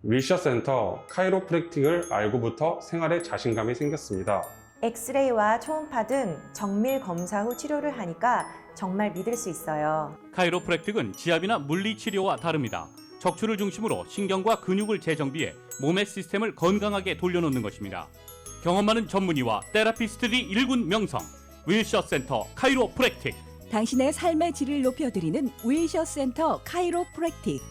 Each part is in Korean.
윌셔센터 카이로프랙틱을 알고부터 생활에 자신감이 생겼습니다. 엑스레이와 초음파 등 정밀 검사 후 치료를 하니까 정말 믿을 수 있어요. 카이로프랙틱은 지압이나 물리치료와 다릅니다. 척추를 중심으로 신경과 근육을 재정비해 몸의 시스템을 건강하게 돌려놓는 것입니다. 경험 많은 전문의와 테라피스트들이 일군 명성, 윌셔센터 카이로프랙틱. 당신의 삶의 질을 높여드리는 윌셔센터 카이로프랙틱.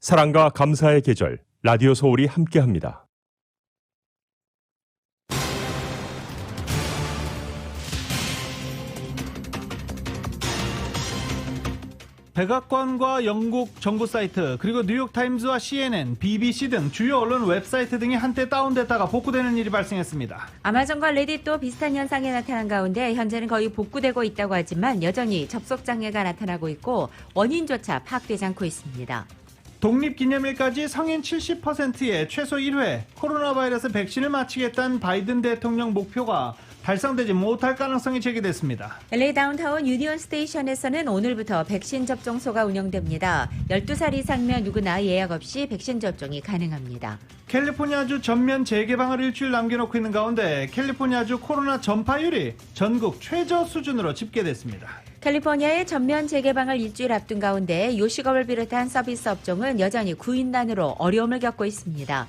사랑과 감사의 계절 라디오 서울이 함께합니다. 백악관과 영국 정부 사이트 그리고 뉴욕타임즈와 CNN, BBC 등 주요 언론 웹사이트 등이 한때 다운됐다가 복구되는 일이 발생했습니다. 아마존과 레딧도 비슷한 현상이 나타난 가운데 현재는 거의 복구되고 있다고 하지만 여전히 접속 장애가 나타나고 있고 원인조차 파악되지 않고 있습니다. 독립기념일까지 성인 70%의 최소 1회 코로나 바이러스 백신을 맞히겠다는 바이든 대통령 목표가 달성되지 못할 가능성이 제기됐습니다. LA 다운타운 유니온 스테이션에서는 오늘부터 백신 접종소가 운영됩니다. 12살 이상면 누구나 예약 없이 백신 접종이 가능합니다. 캘리포니아주 전면 재개방을 일주일 남겨놓고 있는 가운데 캘리포니아주 코로나 전파율이 전국 최저 수준으로 집계됐습니다. 캘리포니아의 전면 재개방을 일주일 앞둔 가운데 요식업을 비롯한 서비스 업종은 여전히 구인난으로 어려움을 겪고 있습니다.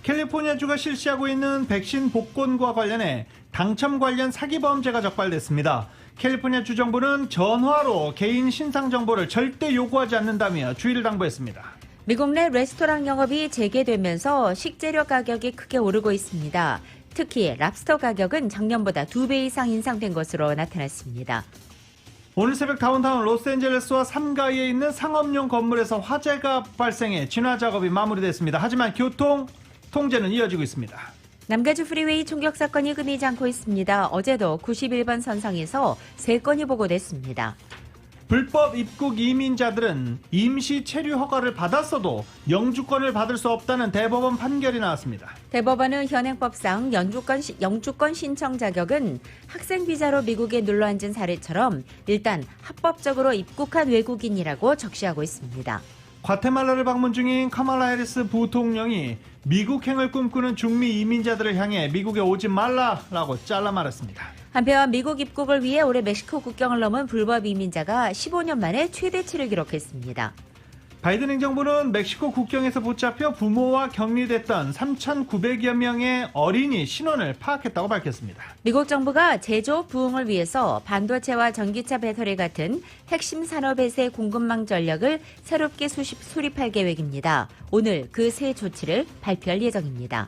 캘리포니아주가 실시하고 있는 백신 복권과 관련해 당첨 관련 사기 범죄가 적발됐습니다. 캘리포니아 주정부는 전화로 개인 신상 정보를 절대 요구하지 않는다며 주의를 당부했습니다. 미국 내 레스토랑 영업이 재개되면서 식재료 가격이 크게 오르고 있습니다. 특히 랍스터 가격은 작년보다 2배 이상 인상된 것으로 나타났습니다. 오늘 새벽 다운타운 로스앤젤레스와 상가이에 있는 상업용 건물에서 화재가 발생해 진화 작업이 마무리됐습니다. 하지만 교통 통제는 이어지고 있습니다. 남가주 프리웨이 총격 사건이 끊이지 않고 있습니다. 어제도 91번 선상에서 3건이 보고됐습니다. 불법 입국 이민자들은 임시 체류 허가를 받았어도 영주권을 받을 수 없다는 대법원 판결이 나왔습니다. 대법원은 현행법상 영주권 신청 자격은 학생 비자로 미국에 눌러앉은 사례처럼 일단 합법적으로 입국한 외국인이라고 적시하고 있습니다. 과테말라를 방문 중인 카말라 해리스 부통령이 미국행을 꿈꾸는 중미 이민자들을 향해 미국에 오지 말라라고 잘라 말했습니다. 한편 미국 입국을 위해 올해 멕시코 국경을 넘은 불법 이민자가 15년 만에 최대치를 기록했습니다. 바이든 행정부는 멕시코 국경에서 붙잡혀 부모와 격리됐던 3,900여 명의 어린이 신원을 파악했다고 밝혔습니다. 미국 정부가 제조 부흥을 위해서 반도체와 전기차 배터리 같은 핵심 산업에서의 공급망 전략을 새롭게 수립할 계획입니다. 오늘 그 새 조치를 발표할 예정입니다.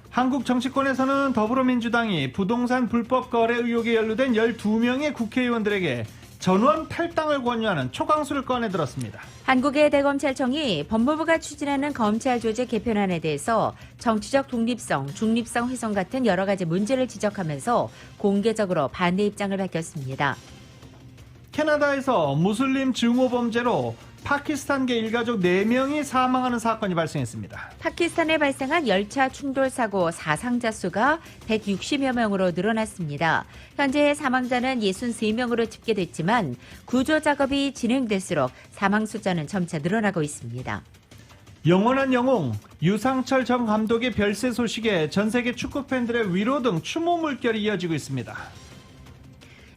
한국 정치권에서는 더불어민주당이 부동산 불법 거래 의혹에 연루된 12명의 국회의원들에게 전원 탈당을 권유하는 초강수를 꺼내들었습니다. 한국의 대검찰청이 법무부가 추진하는 검찰 조직 개편안에 대해서 정치적 독립성, 중립성 훼손 같은 여러 가지 문제를 지적하면서 공개적으로 반대 입장을 밝혔습니다. 캐나다에서 무슬림 증오 범죄로 파키스탄계 일가족 4명이 사망하는 사건이 발생했습니다. 파키스탄에 발생한 열차 충돌 사고 사상자 수가 160여 명으로 늘어났습니다. 현재 사망자는 63명으로 집계됐지만 구조 작업이 진행될수록 사망 숫자는 점차 늘어나고 있습니다. 영원한 영웅 유상철 전 감독의 별세 소식에 전세계 축구 팬들의 위로 등 추모 물결이 이어지고 있습니다.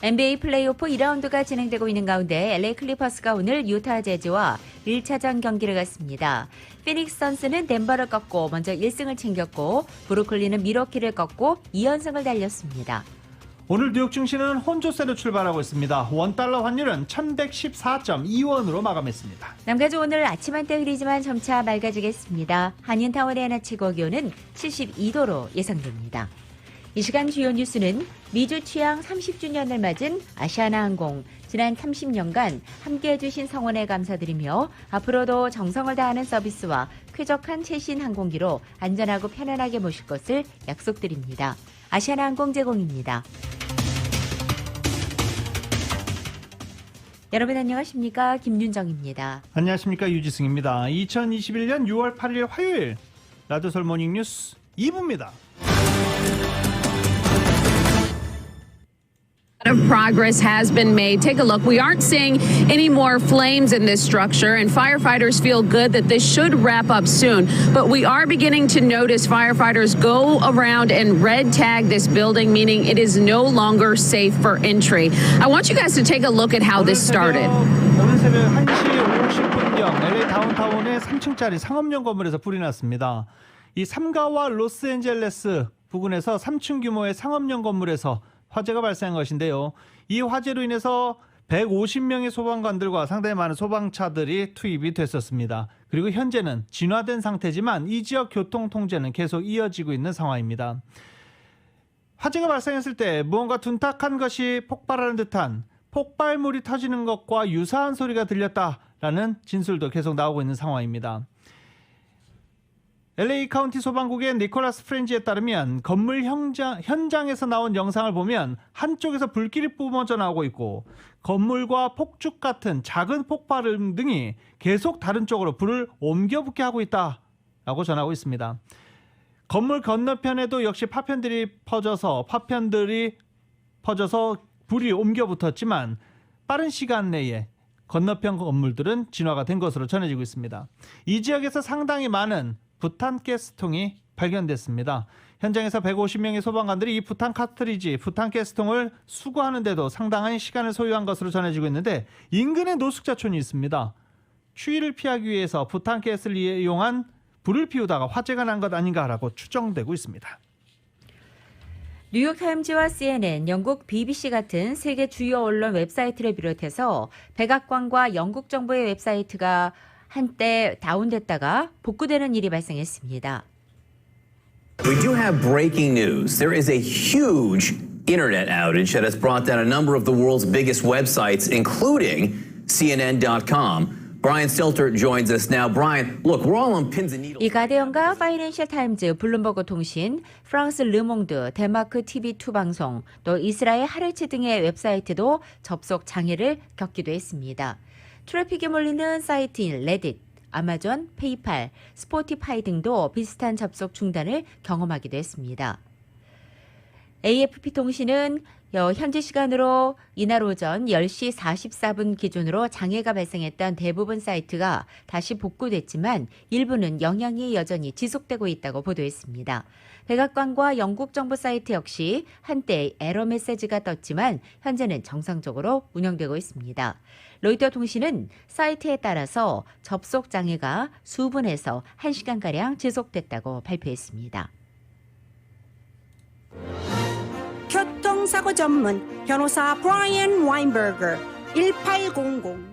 NBA 플레이오프 2라운드가 진행되고 있는 가운데 LA 클리퍼스가 오늘 유타 재즈와 1차전 경기를 갖습니다. 피닉스 선스는 덴버를 꺾고 먼저 1승을 챙겼고 브루클린은 미러키를 꺾고 2연승을 달렸습니다. 오늘 뉴욕 증시는 혼조세로 출발하고 있습니다. 원달러 환율은 1114.2원으로 마감했습니다. 남가주 오늘 아침 한때 흐리지만 점차 맑아지겠습니다. 한인타운의 낮 최고 기온은 72도로 예상됩니다. 이 시간 주요 뉴스는 미주 취항 30주년을 맞은 아시아나항공 지난 30년간 함께해 주신 성원에 감사드리며 앞으로도 정성을 다하는 서비스와 쾌적한 최신 항공기로 안전하고 편안하게 모실 것을 약속드립니다. 아시아나항공 제공입니다. 여러분 안녕하십니까? 김윤정입니다. 안녕하십니까? 유지승입니다. 2021년 6월 8일 화요일 라디오설 모닝뉴스 2부입니다. A lot of progress has been made. Take a look. We aren't seeing any more flames in this structure, and firefighters feel good that this should wrap up soon. But we are beginning to notice firefighters go around and red tag this building, meaning it is no longer safe for entry. I want you guys to take a look at how this started. 오늘 새벽 1시 50분경 LA 다운타운의 3층짜리 상업용 건물에서 불이 났습니다. 이 삼가와 로스앤젤레스 부근에서 3층 규모의 상업용 건물에서 화재가 발생한 것인데요. 이 화재로 인해서 150명의 소방관들과 상당히 많은 소방차들이 투입이 됐었습니다. 그리고 현재는 진화된 상태지만 이 지역 교통 통제는 계속 이어지고 있는 상황입니다. 화재가 발생했을 때 무언가 둔탁한 것이 폭발하는 듯한 폭발물이 터지는 것과 유사한 소리가 들렸다라는 진술도 계속 나오고 있는 상황입니다. LA 카운티 소방국의 니콜라스 프렌지에 따르면 건물 현장에서 나온 영상을 보면 한쪽에서 불길이 뿜어져 나오고 있고 건물과 폭죽 같은 작은 폭발음 등이 계속 다른 쪽으로 불을 옮겨 붙게 하고 있다라고 전하고 있습니다. 건물 건너편에도 역시 파편들이 퍼져서 불이 옮겨 붙었지만 빠른 시간 내에 건너편 건물들은 진화가 된 것으로 전해지고 있습니다. 이 지역에서 상당히 많은 부탄가스통이 발견됐습니다. 현장에서 150명의 소방관들이 이 부탄가스통을 수거하는데도 상당한 시간을 소요한 것으로 전해지고 있는데 인근에 노숙자촌이 있습니다. 추위를 피하기 위해서 부탄가스를 이용한 불을 피우다가 화재가 난 것 아닌가라고 추정되고 있습니다. 뉴욕타임즈와 CNN, 영국 BBC 같은 세계 주요 언론 웹사이트를 비롯해서 백악관과 영국 정부의 웹사이트가 한때 다운됐다가 복구되는 일이 발생했습니다. We do have breaking news. There is a huge internet outage that has brought down a number of the world's biggest websites, including CNN.com. Brian Stelter joins us now. Brian, look, we're all on pins and needles. 이 가디언과 파이낸셜 타임즈, 블룸버그 통신, 프랑스 르몽드, 데마크 TV2 방송, 또 이스라엘 하르츠 등의 웹사이트도 접속 장애를 겪기도 했습니다. 트래픽이 몰리는 사이트인 레딧, 아마존, 페이팔, 스포티파이 등도 비슷한 접속 중단을 경험하기도 했습니다. AFP 통신은 현지 시간으로 이날 오전 10시 44분 기준으로 장애가 발생했던 대부분 사이트가 다시 복구됐지만 일부는 영향이 여전히 지속되고 있다고 보도했습니다. 백악관과 영국 정부 사이트 역시 한때 에러 메시지가 떴지만 현재는 정상적으로 운영되고 있습니다. 로이터 통신은 사이트에 따라서 접속 장애가 수분에서 1시간가량 지속됐다고 발표했습니다. 교통사고 전문 변호사 브라이언 와인버거 18006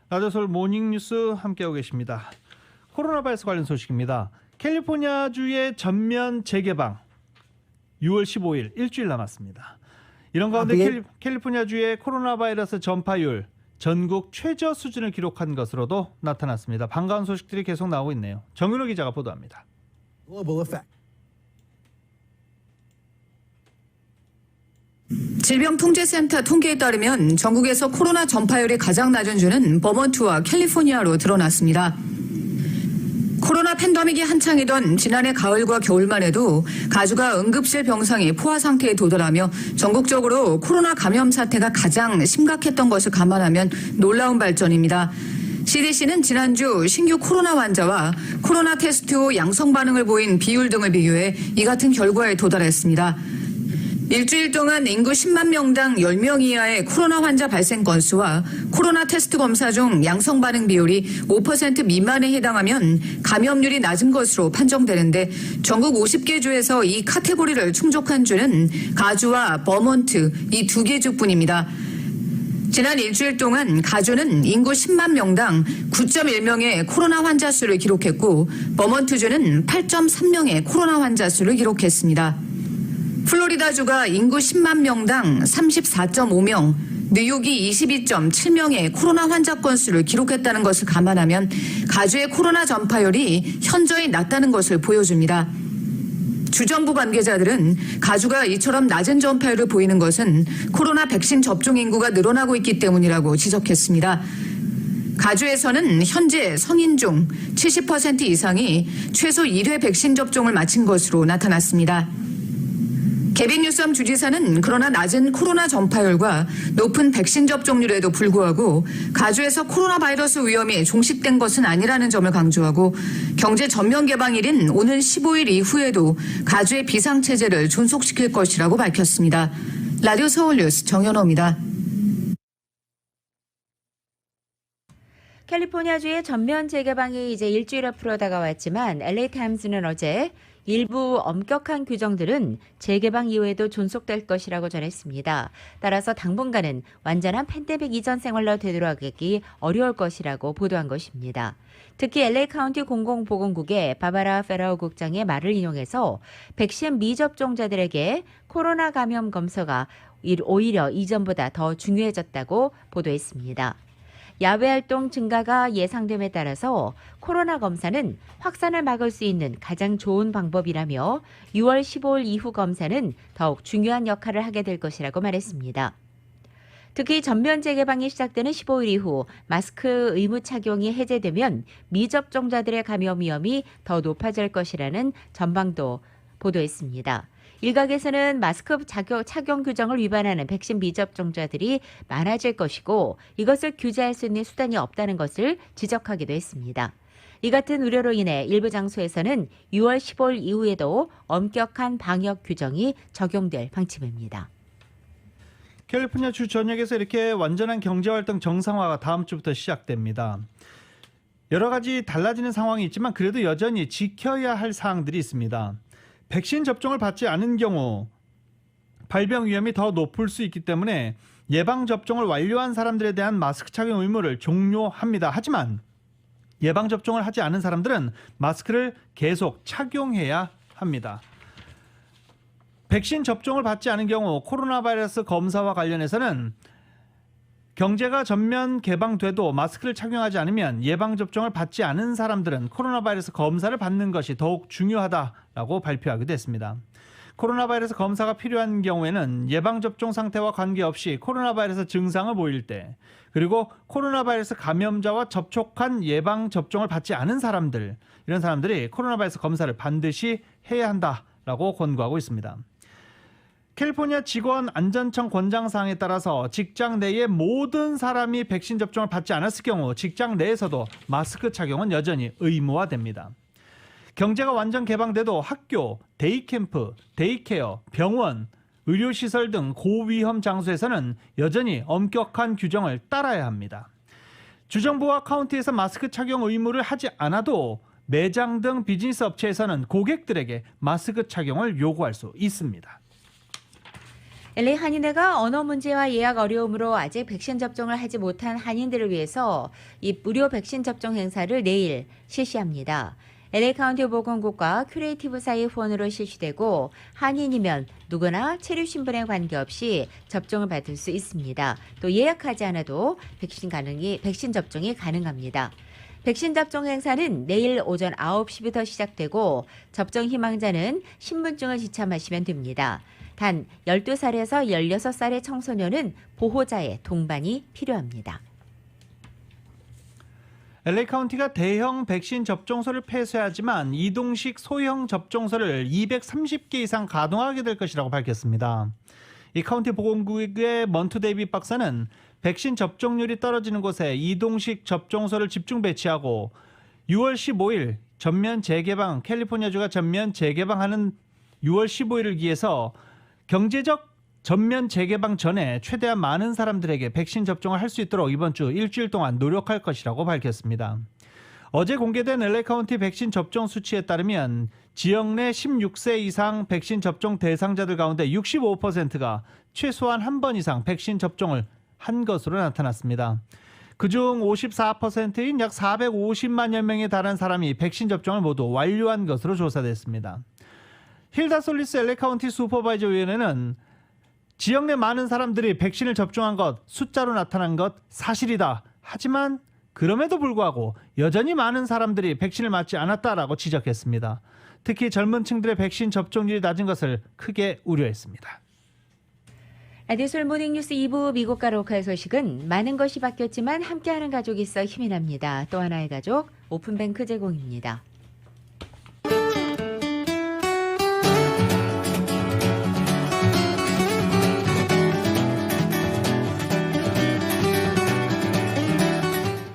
라디오설 모닝뉴스 함께하고 계십니다. 코로나 바이러스 관련 소식입니다. 캘리포니아주의 전면 재개방 6월 15일 일주일 남았습니다. 이런 가운데 캘리포니아주의 코로나 바이러스 전파율 전국 최저 수준을 기록한 것으로도 나타났습니다. 반가운 소식들이 계속 나오고 있네요. 정윤호 기자가 보도합니다. 질병통제센터 통계에 따르면 전국에서 코로나 전파율이 가장 낮은 주는 버몬트와 캘리포니아로 드러났습니다. 코로나 팬데믹이 한창이던 지난해 가을과 겨울만 해도 가주가 응급실 병상이 포화 상태에 도달하며 전국적으로 코로나 감염 사태가 가장 심각했던 것을 감안하면 놀라운 발전입니다. CDC는 지난주 신규 코로나 환자와 코로나 테스트 후 양성 반응을 보인 비율 등을 비교해 이 같은 결과에 도달했습니다. 일주일 동안 인구 10만 명당 10명 이하의 코로나 환자 발생 건수와 코로나 테스트 검사 중 양성 반응 비율이 5% 미만에 해당하면 감염률이 낮은 것으로 판정되는데 전국 50개 주에서 이 카테고리를 충족한 주는 가주와 버몬트 이 두 개 주뿐입니다. 지난 일주일 동안 가주는 인구 10만 명당 9.1명의 코로나 환자 수를 기록했고 버몬트주는 8.3명의 코로나 환자 수를 기록했습니다. 플로리다주가 인구 10만 명당 34.5명, 뉴욕이 22.7명의 코로나 환자 건수를 기록했다는 것을 감안하면 가주의 코로나 전파율이 현저히 낮다는 것을 보여줍니다. 주정부 관계자들은 가주가 이처럼 낮은 전파율을 보이는 것은 코로나 백신 접종 인구가 늘어나고 있기 때문이라고 지적했습니다. 가주에서는 현재 성인 중 70% 이상이 최소 1회 백신 접종을 마친 것으로 나타났습니다. 케빈 뉴섬 주지사는 그러나 낮은 코로나 전파율과 높은 백신 접종률에도 불구하고 가주에서 코로나 바이러스 위험이 종식된 것은 아니라는 점을 강조하고 경제 전면 개방일인 오는 15일 이후에도 가주의 비상체제를 존속시킬 것이라고 밝혔습니다. 라디오 서울뉴스 정연호입니다. 캘리포니아주의 전면 재개방이 이제 일주일 앞으로 다가왔지만 LA 타임스는 어제 일부 엄격한 규정들은 재개방 이후에도 존속될 것이라고 전했습니다. 따라서 당분간은 완전한 팬데믹 이전 생활로 되돌아가기 어려울 것이라고 보도한 것입니다. 특히 LA 카운티 공공보건국의 바바라 페라우 국장의 말을 인용해서 백신 미접종자들에게 코로나 감염 검사가 오히려 이전보다 더 중요해졌다고 보도했습니다. 야외 활동 증가가 예상됨에 따라서 코로나 검사는 확산을 막을 수 있는 가장 좋은 방법이라며 6월 15일 이후 검사는 더욱 중요한 역할을 하게 될 것이라고 말했습니다. 특히 전면 재개방이 시작되는 15일 이후 마스크 의무 착용이 해제되면 미접종자들의 감염 위험이 더 높아질 것이라는 전망도 보도했습니다. 일각에서는 마스크 착용 규정을 위반하는 백신 미접종자들이 많아질 것이고 이것을 규제할 수 있는 수단이 없다는 것을 지적하기도 했습니다. 이 같은 우려로 인해 일부 장소에서는 6월 15일 이후에도 엄격한 방역 규정이 적용될 방침입니다. 캘리포니아 주 전역에서 이렇게 완전한 경제활동 정상화가 다음 주부터 시작됩니다. 여러 가지 달라지는 상황이 있지만 그래도 여전히 지켜야 할 사항들이 있습니다. 백신 접종을 받지 않은 경우 발병 위험이 더 높을 수 있기 때문에 예방접종을 완료한 사람들에 대한 마스크 착용 의무를 종료합니다. 하지만 예방접종을 하지 않은 사람들은 마스크를 계속 착용해야 합니다. 백신 접종을 받지 않은 경우 코로나 바이러스 검사와 관련해서는 경제가 전면 개방돼도 마스크를 착용하지 않으면 예방접종을 받지 않은 사람들은 코로나 바이러스 검사를 받는 것이 더욱 중요하다라고 발표하기도 했습니다. 코로나 바이러스 검사가 필요한 경우에는 예방접종 상태와 관계없이 코로나 바이러스 증상을 보일 때 그리고 코로나 바이러스 감염자와 접촉한 예방접종을 받지 않은 사람들 이런 사람들이 코로나 바이러스 검사를 반드시 해야 한다라고 권고하고 있습니다. 캘리포니아 직원안전청 권장사항에 따라서 직장 내의 모든 사람이 백신 접종을 받지 않았을 경우 직장 내에서도 마스크 착용은 여전히 의무화됩니다. 경제가 완전 개방돼도 학교, 데이캠프, 데이케어, 병원, 의료시설 등 고위험 장소에서는 여전히 엄격한 규정을 따라야 합니다. 주정부와 카운티에서 마스크 착용 의무를 하지 않아도 매장 등 비즈니스 업체에서는 고객들에게 마스크 착용을 요구할 수 있습니다. LA 한인회가 언어 문제와 예약 어려움으로 아직 백신 접종을 하지 못한 한인들을 위해서 이 무료 백신 접종 행사를 내일 실시합니다. LA 카운티 보건국과 큐레이티브 사이 후원으로 실시되고 한인이면 누구나 체류 신분에 관계없이 접종을 받을 수 있습니다. 또 예약하지 않아도 백신 접종이 가능합니다. 백신 접종 행사는 내일 오전 9시부터 시작되고 접종 희망자는 신분증을 지참하시면 됩니다. 단 12살에서 16살의 청소년은 보호자의 동반이 필요합니다. LA 카운티가 대형 백신 접종소를 폐쇄하지만 이동식 소형 접종소를 230개 이상 가동하게 될 것이라고 밝혔습니다. 이 카운티 보건국의 먼투 데이빗 박사는 백신 접종률이 떨어지는 곳에 이동식 접종소를 집중 배치하고 6월 15일 전면 재개방, 캘리포니아주가 전면 재개방하는 6월 15일을 기해서 경제적 전면 재개방 전에 최대한 많은 사람들에게 백신 접종을 할 수 있도록 이번 주 일주일 동안 노력할 것이라고 밝혔습니다. 어제 공개된 LA 카운티 백신 접종 수치에 따르면 지역 내 16세 이상 백신 접종 대상자들 가운데 65%가 최소한 한 번 이상 백신 접종을 한 것으로 나타났습니다. 그중 54%인 약 450만여 명에 달한 사람이 백신 접종을 모두 완료한 것으로 조사됐습니다. 힐다 솔리스 LA 카운티 슈퍼바이저 위원회는 지역 내 많은 사람들이 백신을 접종한 것, 숫자로 나타난 것 사실이다. 하지만 그럼에도 불구하고 여전히 많은 사람들이 백신을 맞지 않았다라고 지적했습니다. 특히 젊은 층들의 백신 접종률이 낮은 것을 크게 우려했습니다. 라디오솔 모닝뉴스 2부 미국과 로컬 소식은 많은 것이 바뀌었지만 함께하는 가족이 있어 힘이 납니다. 또 하나의 가족 오픈뱅크 제공입니다.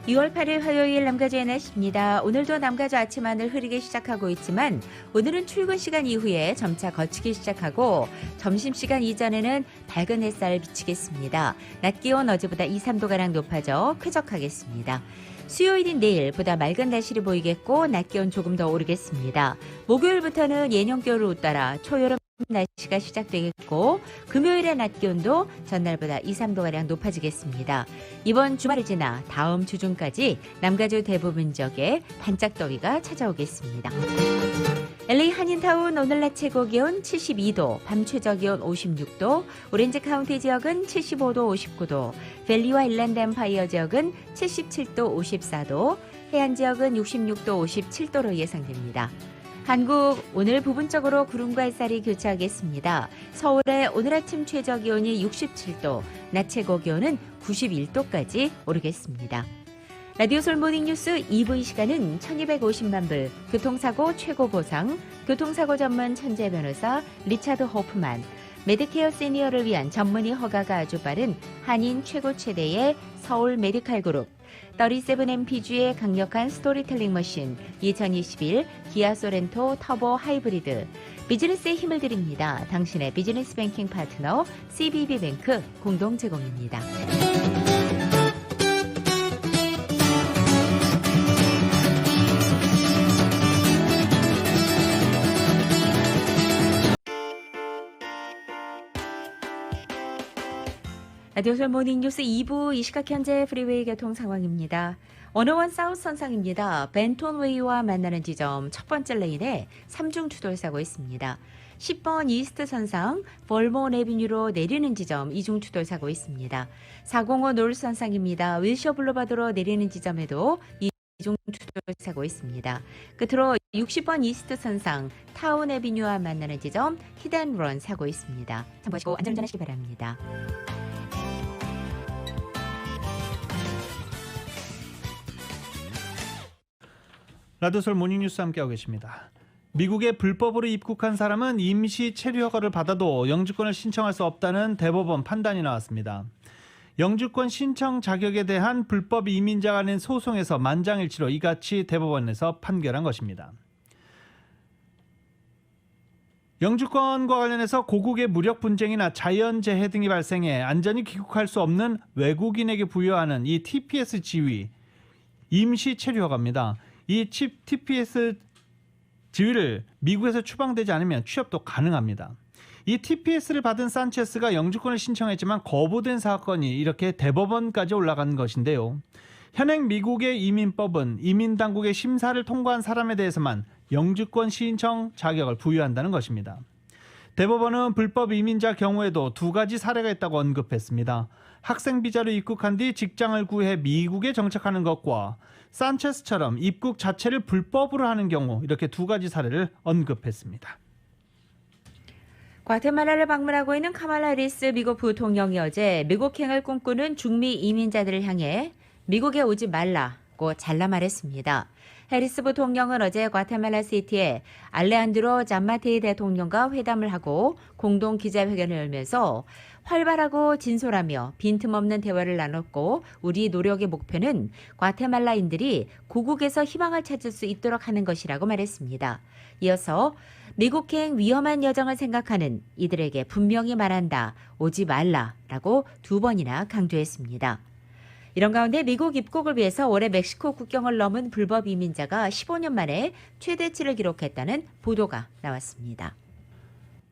2월 8일 화요일 남가주의 날씨입니다. 오늘도 남가주 아침 하늘 흐리게 시작하고 있지만 오늘은 출근 시간 이후에 점차 거치기 시작하고 점심시간 이전에는 밝은 햇살 비치겠습니다. 낮 기온 어제보다 2, 3도가량 높아져 쾌적하겠습니다. 수요일인 내일보다 맑은 날씨를 보이겠고 낮 기온 조금 더 오르겠습니다. 목요일부터는 예년겨울을 따라 초여름 날씨가 시작되겠고 금요일의 낮 기온도 전날보다 2, 3도가량 높아지겠습니다. 이번 주말을 지나 다음 주 중까지 남가주 대부분 지역에 반짝 더위가 찾아오겠습니다. LA 한인타운 오늘 낮 최고 기온 72도, 밤 최저 기온 56도, 오렌지 카운티 지역은 75도, 59도, 밸리와 일랜드 엠파이어 지역은 77도, 54도, 해안 지역은 66도, 57도로 예상됩니다. 한국 오늘 부분적으로 구름과 햇살이 교차하겠습니다. 서울의 오늘 아침 최저 기온이 67도, 낮 최고 기온은 91도까지 오르겠습니다. 라디오솔 모닝뉴스 2부 이 시간은 1250만 불, 교통사고 최고 보상, 교통사고 전문 천재 변호사 리차드 호프만, 메디케어 시니어를 위한 전문의 허가가 아주 빠른 한인 최고 최대의 서울 메디칼 그룹, 37MPG의 강력한 스토리텔링 머신 2021 기아 소렌토 터보 하이브리드, 비즈니스에 힘을 드립니다. 당신의 비즈니스 뱅킹 파트너 CBB뱅크 공동 제공입니다. 라디오솔 모닝뉴스 2부 이 시각 현재 프리웨이 교통 상황입니다. 원어원 사우스 선상입니다. 벤톤웨이와 만나는 지점 첫 번째 레인에 3중 추돌사고 있습니다. 10번 이스트 선상 벌몬 에비뉴로 내리는 지점 2중 추돌사고 있습니다. 405 노스 선상입니다. 윌셔 블루바드로 내리는 지점에도 2중 추돌사고 있습니다. 끝으로 60번 이스트 선상 타운 에비뉴와 만나는 지점 히든런 사고 있습니다. 참고하시고 안전운전하시기 바랍니다. 라디오솔 모닝뉴스 함께하고 계십니다. 미국에 불법으로 입국한 사람은 임시 체류 허가를 받아도 영주권을 신청할 수 없다는 대법원 판단이 나왔습니다. 영주권 신청 자격에 대한 불법 이민자가 낸 소송에서 만장일치로 이같이 대법원에서 판결한 것입니다. 영주권과 관련해서 고국의 무력 분쟁이나 자연재해 등이 발생해 안전히 귀국할 수 없는 외국인에게 부여하는 이 TPS 지위, 임시 체류 허가입니다. 이 TPS 지위를 미국에서 추방되지 않으면 취업도 가능합니다. 이 TPS를 받은 산체스가 영주권을 신청했지만 거부된 사건이 이렇게 대법원까지 올라간 것인데요. 현행 미국의 이민법은 이민당국의 심사를 통과한 사람에 대해서만 영주권 신청 자격을 부여한다는 것입니다. 대법원은 불법 이민자 경우에도 두 가지 사례가 있다고 언급했습니다. 학생 비자로 입국한 뒤 직장을 구해 미국에 정착하는 것과 산체스처럼 입국 자체를 불법으로 하는 경우, 이렇게 두 가지 사례를 언급했습니다. 과테말라를 방문하고 있는 카말라 해리스 미국 부통령이 어제 미국행을 꿈꾸는 중미 이민자들을 향해 미국에 오지 말라고 잘라 말했습니다. 해리스 부통령은 어제 과테말라 시티에 알레한드로 잠마테이 대통령과 회담을 하고 공동 기자회견을 열면서 활발하고 진솔하며 빈틈없는 대화를 나눴고 우리 노력의 목표는 과테말라인들이 고국에서 희망을 찾을 수 있도록 하는 것이라고 말했습니다. 이어서 미국행 위험한 여정을 생각하는 이들에게 분명히 말한다. 오지 말라라고 두 번이나 강조했습니다. 이런 가운데 미국 입국을 위해서 올해 멕시코 국경을 넘은 불법 이민자가 15년 만에 최대치를 기록했다는 보도가 나왔습니다.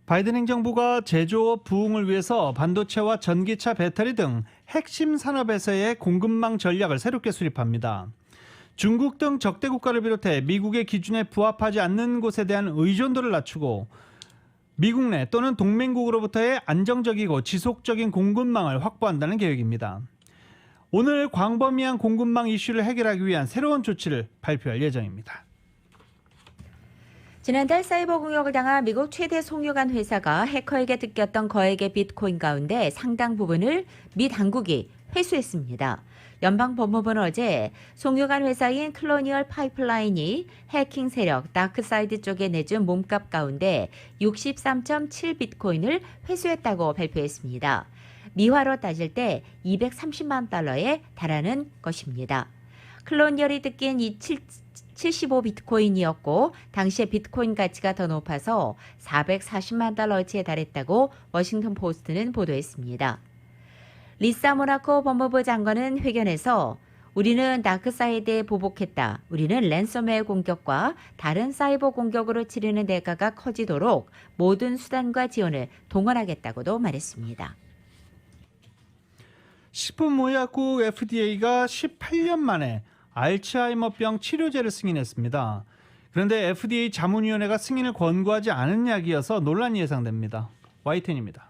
바이든 행정부가 제조업 부흥을 위해서 반도체와 전기차 배터리 등 핵심 산업에서의 공급망 전략을 새롭게 수립합니다. 중국 등 적대 국가를 비롯해 미국의 기준에 부합하지 않는 곳에 대한 의존도를 낮추고 미국 내 또는 동맹국으로부터의 안정적이고 지속적인 공급망을 확보한다는 계획입니다. 오늘 광범위한 공급망 이슈를 해결하기 위한 새로운 조치를 발표할 예정입니다. 지난달 사이버 공격을 당한 미국 최대 송유관 회사가 해커에게 뜯겼던 거액의 비트코인 가운데 상당 부분을 미 당국이 회수했습니다. 연방법무부는 어제 송유관 회사인 클로니얼 파이프라인이 해킹 세력 다크사이드 쪽에 내준 몸값 가운데 63.7 비트코인을 회수했다고 발표했습니다. 미화로 따질 때 230만 달러에 달하는 것입니다. 클로니얼이 뜯긴 이 75 비트코인이었고 당시의 비트코인 가치가 더 높아서 440만 달러치에 달했다고 워싱턴 포스트는 보도했습니다. 리사 모나코 법무부 장관은 회견에서 우리는 다크사이드에 보복했다. 우리는 랜섬웨어 공격과 다른 사이버 공격으로 치르는 대가가 커지도록 모든 수단과 지원을 동원하겠다고도 말했습니다. 식품의약국 FDA가 18년 만에 알츠하이머병 치료제를 승인했습니다. 그런데 FDA 자문위원회가 승인을 권고하지 않은 약이어서 논란이 예상됩니다. Y10입니다.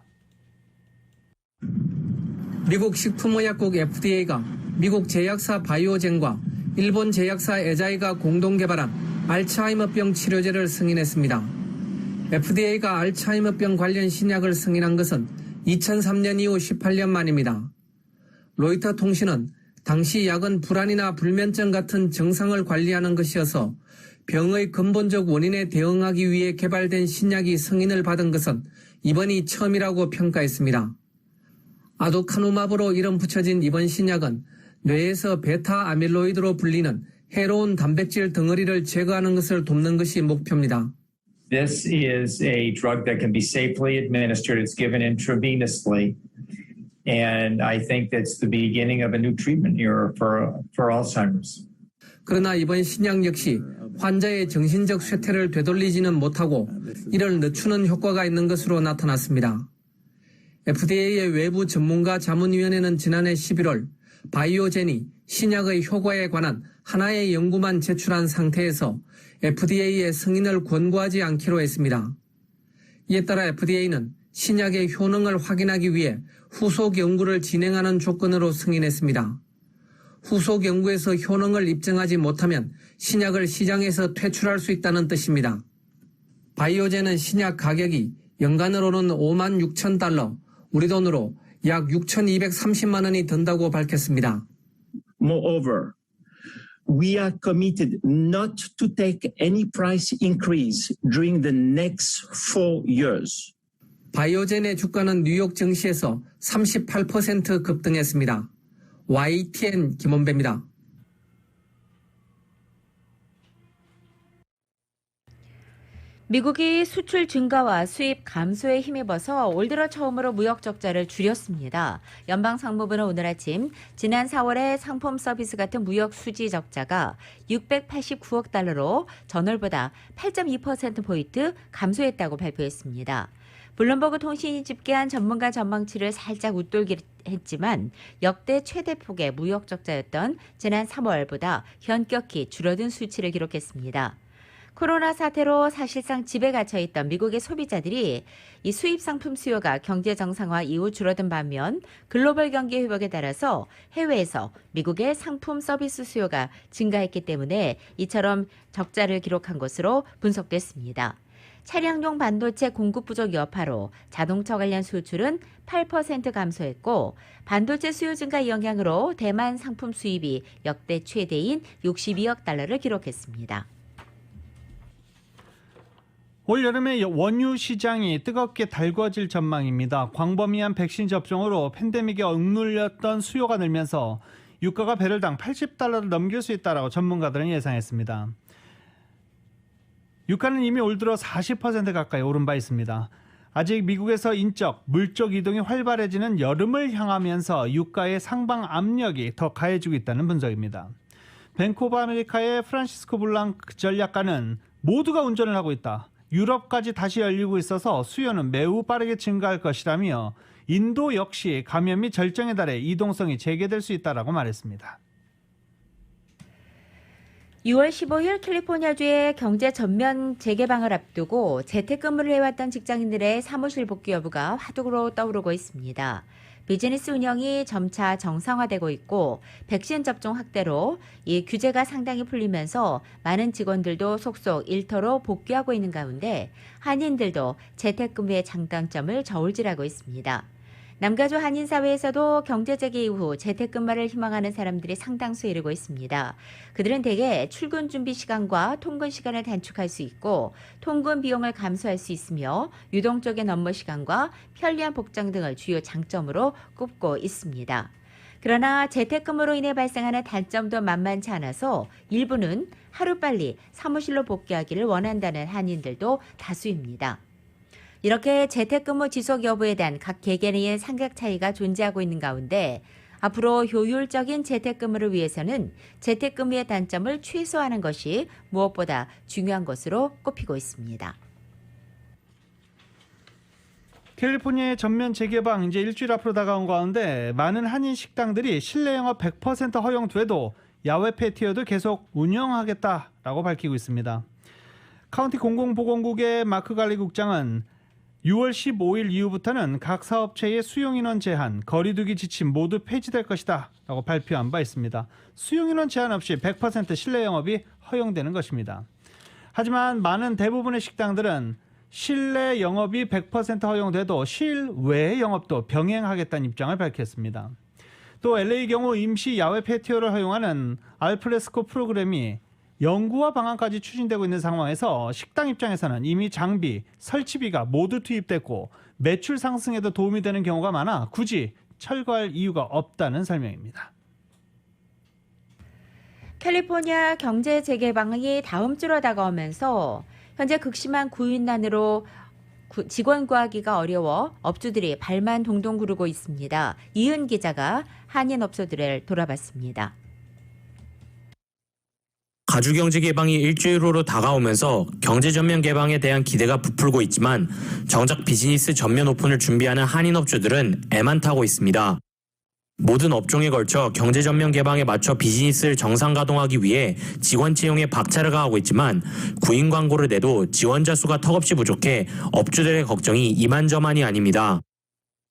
미국 식품의약국 FDA가 미국 제약사 바이오젠과 일본 제약사 에자이가 공동 개발한 알츠하이머병 치료제를 승인했습니다. FDA가 알츠하이머병 관련 신약을 승인한 것은 2003년 이후 18년 만입니다. 로이터 통신은 당시 약은 불안이나 불면증 같은 증상을 관리하는 것이어서 병의 근본적 원인에 대응하기 위해 개발된 신약이 승인을 받은 것은 이번이 처음이라고 평가했습니다. 아두카누마브로 이름 붙여진 이번 신약은 뇌에서 베타 아밀로이드로 불리는 해로운 단백질 덩어리를 제거하는 것을 돕는 것이 목표입니다. This is a drug that can be safely administered. It's given intravenously. And I think that's the beginning of a new treatment era for Alzheimer's. 그러나 이번 신약 역시 환자의 정신적 쇠퇴를 되돌리지는 못하고 이를 늦추는 효과가 있는 것으로 나타났습니다. FDA의 외부 전문가 자문위원회는 지난해 11월 바이오젠이 신약의 효과에 관한 하나의 연구만 제출한 상태에서 FDA의 승인을 권고하지 않기로 했습니다. 이에 따라 FDA는 신약의 효능을 확인하기 위해 후속 연구를 진행하는 조건으로 승인했습니다. 후속 연구에서 효능을 입증하지 못하면 신약을 시장에서 퇴출할 수 있다는 뜻입니다. 바이오젠은 신약 가격이 연간으로는 5만 6천 달러, 우리 돈으로 약 6,230만 원이 든다고 밝혔습니다. Moreover, we are committed not to take any price increase during the next 4 years. 바이오젠의 주가는 뉴욕 증시에서 38% 급등했습니다. YTN 김원배입니다. 미국이 수출 증가와 수입 감소에 힘입어서 올 들어 처음으로 무역 적자를 줄였습니다. 연방상무부는 오늘 아침 지난 4월에 상품 서비스 같은 무역 수지 적자가 689억 달러로 전월보다 8.2%포인트 감소했다고 발표했습니다. 블룸버그 통신이 집계한 전문가 전망치를 살짝 웃돌긴 했지만 역대 최대폭의 무역 적자였던 지난 3월보다 현격히 줄어든 수치를 기록했습니다. 코로나 사태로 사실상 집에 갇혀있던 미국의 소비자들이 이 수입 상품 수요가 경제 정상화 이후 줄어든 반면 글로벌 경기 회복에 따라서 해외에서 미국의 상품 서비스 수요가 증가했기 때문에 이처럼 적자를 기록한 것으로 분석됐습니다. 차량용 반도체 공급 부족 여파로 자동차 관련 수출은 8% 감소했고 반도체 수요 증가 영향으로 대만 상품 수입이 역대 최대인 62억 달러를 기록했습니다. 올 여름에 원유 시장이 뜨겁게 달궈질 전망입니다. 광범위한 백신 접종으로 팬데믹에 억눌렸던 수요가 늘면서 유가가 배럴당 80달러를 넘길 수 있다라고 전문가들은 예상했습니다. 유가는 이미 올 들어 40% 가까이 오른 바 있습니다. 아직 미국에서 인적, 물적 이동이 활발해지는 여름을 향하면서 유가의 상방 압력이 더 가해지고 있다는 분석입니다. 뱅크 오브 아메리카의 프란시스코 블랑크 전략가는 모두가 운전을 하고 있다. 유럽까지 다시 열리고 있어서 수요는 매우 빠르게 증가할 것이라며 인도 역시 감염이 절정에 달해 이동성이 재개될 수 있다라고 말했습니다. 6월 15일 캘리포니아주의 경제 전면 재개방을 앞두고 재택근무를 해왔던 직장인들의 사무실 복귀 여부가 화두로 떠오르고 있습니다. 비즈니스 운영이 점차 정상화되고 있고 백신 접종 확대로 이 규제가 상당히 풀리면서 많은 직원들도 속속 일터로 복귀하고 있는 가운데 한인들도 재택근무의 장단점을 저울질하고 있습니다. 남가주 한인사회에서도 경제재개 이후 재택근무를 희망하는 사람들이 상당수에 이르고 있습니다. 그들은 대개 출근 준비 시간과 통근 시간을 단축할 수 있고 통근 비용을 감소할 수 있으며 유동적인 업무 시간과 편리한 복장 등을 주요 장점으로 꼽고 있습니다. 그러나 재택근무로 인해 발생하는 단점도 만만치 않아서 일부는 하루빨리 사무실로 복귀하기를 원한다는 한인들도 다수입니다. 이렇게 재택근무 지속 여부에 대한 각 개개인의 생각 차이가 존재하고 있는 가운데 앞으로 효율적인 재택근무를 위해서는 재택근무의 단점을 최소화하는 것이 무엇보다 중요한 것으로 꼽히고 있습니다. 캘리포니아의 전면 재개방 이제 일주일 앞으로 다가온 가운데 많은 한인 식당들이 실내 영업 100% 허용돼도 야외 패티오도 계속 운영하겠다라고 밝히고 있습니다. 카운티 공공보건국의 마크 갈리 국장은 6월 15일 이후부터는 각 사업체의 수용인원 제한, 거리두기 지침 모두 폐지될 것이다 라고 발표한 바 있습니다. 수용인원 제한 없이 100% 실내 영업이 허용되는 것입니다. 하지만 많은 대부분의 식당들은 실내 영업이 100% 허용돼도 실외 영업도 병행하겠다는 입장을 밝혔습니다. 또 LA 경우 임시 야외 패티오를 허용하는 알프레스코 프로그램이 연구와 방안까지 추진되고 있는 상황에서 식당 입장에서는 이미 장비, 설치비가 모두 투입됐고 매출 상승에도 도움이 되는 경우가 많아 굳이 철거할 이유가 없다는 설명입니다. 캘리포니아 경제 재개방이 다음 주로 다가오면서 현재 극심한 구인난으로 직원 구하기가 어려워 업주들이 발만 동동 구르고 있습니다. 이은 기자가 한인 업소들을 돌아봤습니다. 가주경제 개방이 일주일 후로 다가오면서 경제 전면 개방에 대한 기대가 부풀고 있지만 정작 비즈니스 전면 오픈을 준비하는 한인 업주들은 애만 타고 있습니다. 모든 업종에 걸쳐 경제 전면 개방에 맞춰 비즈니스를 정상 가동하기 위해 직원 채용에 박차를 가하고 있지만 구인 광고를 내도 지원자 수가 턱없이 부족해 업주들의 걱정이 이만저만이 아닙니다.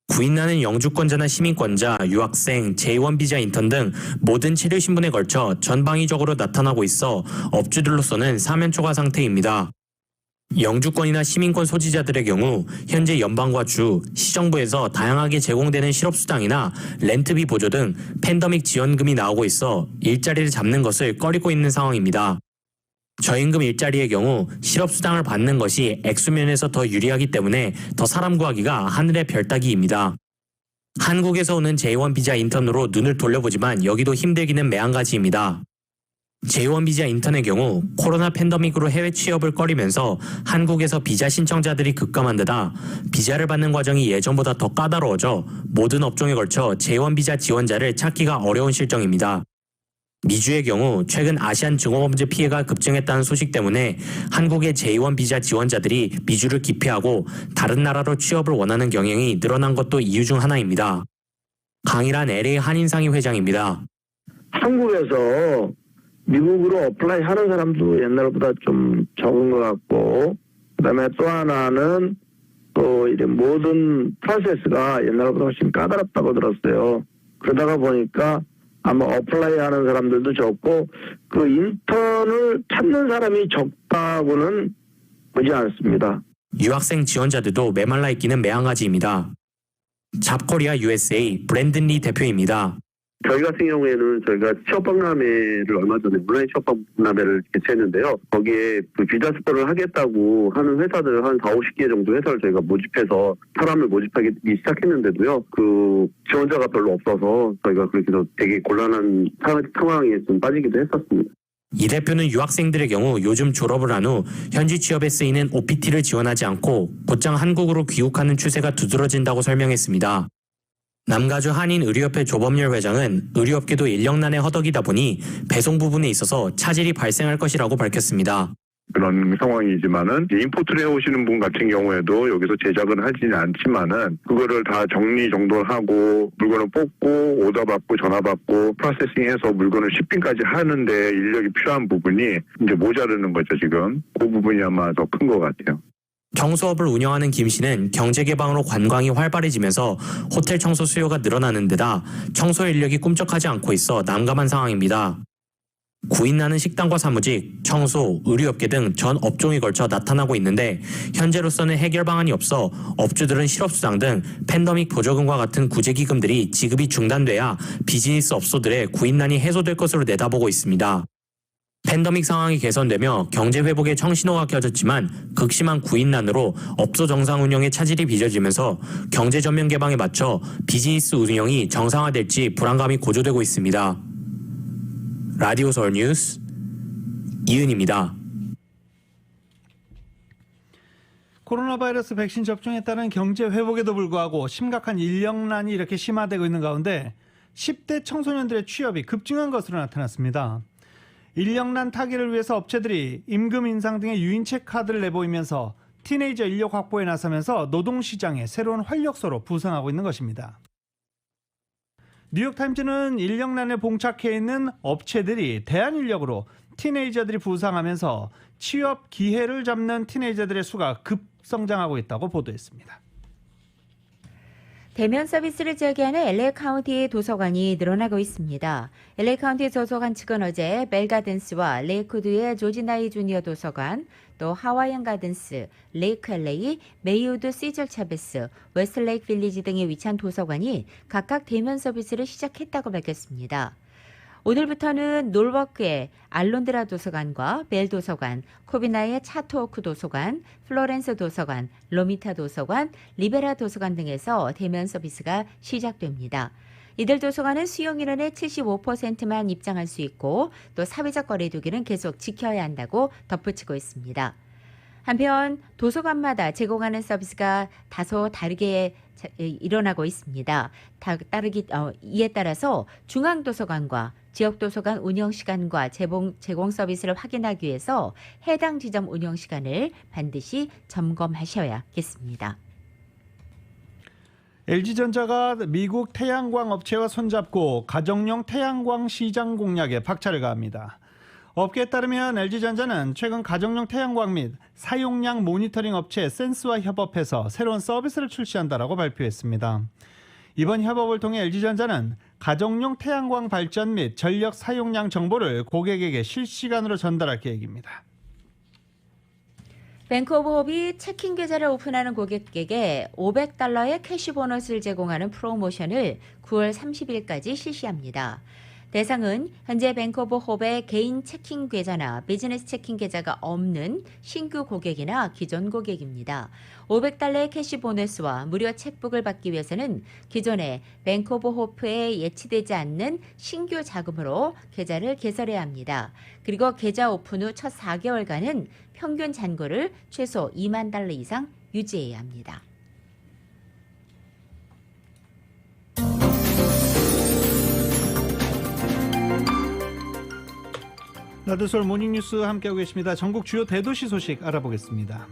구인난은 영주권자나 시민권자, 유학생, 제1 비자 인턴 등 모든 체류 신분에 걸쳐 전방위적으로 나타나고 있어 업주들로서는 사면초가 상태입니다. 영주권이나 시민권 소지자들의 경우 현재 연방과 주, 시정부에서 다양하게 제공되는 실업수당이나 렌트비 보조 등 팬데믹 지원금이 나오고 있어 일자리를 잡는 것을 꺼리고 있는 상황입니다. 저임금 일자리의 경우 실업수당을 받는 것이 액수면에서 더 유리하기 때문에 더 사람 구하기가 하늘의 별 따기입니다. 한국에서 오는 제1 비자 인턴으로 눈을 돌려보지만 여기도 힘들기는 매한가지입니다. 제1 비자 인턴의 경우 코로나 팬데믹으로 해외 취업을 꺼리면서 한국에서 비자 신청자들이 급감한 데다 비자를 받는 과정이 예전보다 더 까다로워져 모든 업종에 걸쳐 제1 비자 지원자를 찾기가 어려운 실정입니다. 미주의 경우 최근 아시안 증오범죄 피해가 급증했다는 소식 때문에 한국의 제1 비자 지원자들이 미주를 기피하고 다른 나라로 취업을 원하는 경향이 늘어난 것도 이유 중 하나입니다. 강일한 LA 한인상의 회장입니다. 한국에서 미국으로 어플라이 하는 사람도 옛날보다 좀 적은 것 같고, 그다음에 또 하나는 또 이런 모든 프로세스가 옛날보다 훨씬 까다롭다고 들었어요. 그러다가 보니까 아마 어플라이 하는 사람들도 적고 그 인턴을 찾는 사람이 적다고는 보지 않습니다. 유학생 지원자들도 메말라 있기는 매한가지입니다. 잡코리아 USA 브랜든 리 대표입니다. 저희 같은 경우에는 저희가 취업박람회를 얼마 전에 온라인 취업박람회를 개최했는데요. 거기에 그 비자 스포를 하겠다고 하는 회사들 한 40-50개 정도 회사를 저희가 모집해서 사람을 모집하기 시작했는데도요. 그 지원자가 별로 없어서 저희가 그렇게 해서 되게 곤란한 상황에 좀 빠지기도 했었습니다. 이 대표는 유학생들의 경우 요즘 졸업을 한 후 현지 취업에 쓰이는 OPT를 지원하지 않고 곧장 한국으로 귀국하는 추세가 두드러진다고 설명했습니다. 남가주 한인의료협회 조범열 회장은 의료업계도 인력난에 허덕이다 보니 배송 부분에 있어서 차질이 발생할 것이라고 밝혔습니다. 그런 상황이지만은 임포트를 해오시는 분 같은 경우에도 여기서 제작은 하지는 않지만은 그거를 다 정리정돈하고 물건을 뽑고 오더 받고 전화 받고 프로세싱해서 물건을 shipping까지 하는데 인력이 필요한 부분이 이제 모자르는 거죠 지금. 그 부분이 아마 더 큰 것 같아요. 청소업을 운영하는 김 씨는 경제 개방으로 관광이 활발해지면서 호텔 청소 수요가 늘어나는 데다 청소 인력이 꿈쩍하지 않고 있어 난감한 상황입니다. 구인나는 식당과 사무직, 청소, 의류업계 등 전 업종이 걸쳐 나타나고 있는데 현재로서는 해결 방안이 없어 업주들은 실업수당 등 팬데믹 보조금과 같은 구제기금들이 지급이 중단돼야 비즈니스 업소들의 구인난이 해소될 것으로 내다보고 있습니다. 팬데믹 상황이 개선되며 경제 회복의 청신호가 켜졌지만 극심한 구인난으로 업소 정상 운영에 차질이 빚어지면서 경제 전면 개방에 맞춰 비즈니스 운영이 정상화될지 불안감이 고조되고 있습니다. 라디오 서울 뉴스 이은입니다. 코로나 바이러스 백신 접종에 따른 경제 회복에도 불구하고 심각한 인력난이 이렇게 심화되고 있는 가운데 10대 청소년들의 취업이 급증한 것으로 나타났습니다. 인력난 타개를 위해서 업체들이 임금 인상 등의 유인책 카드를 내보이면서 티네이저 인력 확보에 나서면서 노동시장의 새로운 활력소로 부상하고 있는 것입니다. 뉴욕타임즈는 인력난에 봉착해 있는 업체들이 대한인력으로 티네이저들이 부상하면서 취업 기회를 잡는 티네이저들의 수가 급성장하고 있다고 보도했습니다. 대면 서비스를 제기하는 LA 카운티 도서관이 늘어나고 있습니다. LA 카운티 도서관 측은 어제 벨가든스와 레이크우드의 조지나이 주니어 도서관, 또 하와이안 가든스, 레이크 LA, 메이우드 시절 차베스, 웨스트레이크 빌리지 등에 위치한 도서관이 각각 대면 서비스를 시작했다고 밝혔습니다. 오늘부터는 놀워크의 알론드라 도서관과 벨 도서관, 코비나의 차토오크 도서관, 플로렌스 도서관, 로미타 도서관, 리베라 도서관 등에서 대면 서비스가 시작됩니다. 이들 도서관은 수용 인원의 75%만 입장할 수 있고 또 사회적 거리두기는 계속 지켜야 한다고 덧붙이고 있습니다. 한편 도서관마다 제공하는 서비스가 다소 다르게 일어나고 있습니다. 이에 따라서 중앙도서관과 지역도서관 운영시간과 제공 서비스를 확인하기 위해서 해당 지점 운영시간을 반드시 점검하셔야겠습니다. LG전자가 미국 태양광 업체와 손잡고 가정용 태양광 시장 공략에 박차를 가합니다. 업계에 따르면 LG전자는 최근 가정용 태양광 및 사용량 모니터링 업체 센스와 협업해서 새로운 서비스를 출시한다라고 발표했습니다. 이번 협업을 통해 LG전자는 가정용 태양광 발전 및 전력 사용량 정보를 고객에게 실시간으로 전달할 계획입니다. 뱅크 오브 홉이 체킹 계좌를 오픈하는 고객에게 $500의 캐시 보너스를 제공하는 프로모션을 9월 30일까지 실시합니다. 대상은 현재 뱅크 오브 홉의 개인 체킹 계좌나 비즈니스 체킹 계좌가 없는 신규 고객이나 기존 고객입니다. $500의 캐시 보너스와 무료 책북을 받기 위해서는 기존에 뱅크 오브 홉에 예치되지 않는 신규 자금으로 계좌를 개설해야 합니다. 그리고 계좌 오픈 후 첫 4개월간은 평균 잔고를 최소 $2만 이상 유지해야 합니다. 라디오 서울 모닝뉴스 함께하고 계십니다. 전국 주요 대도시 소식 알아보겠습니다.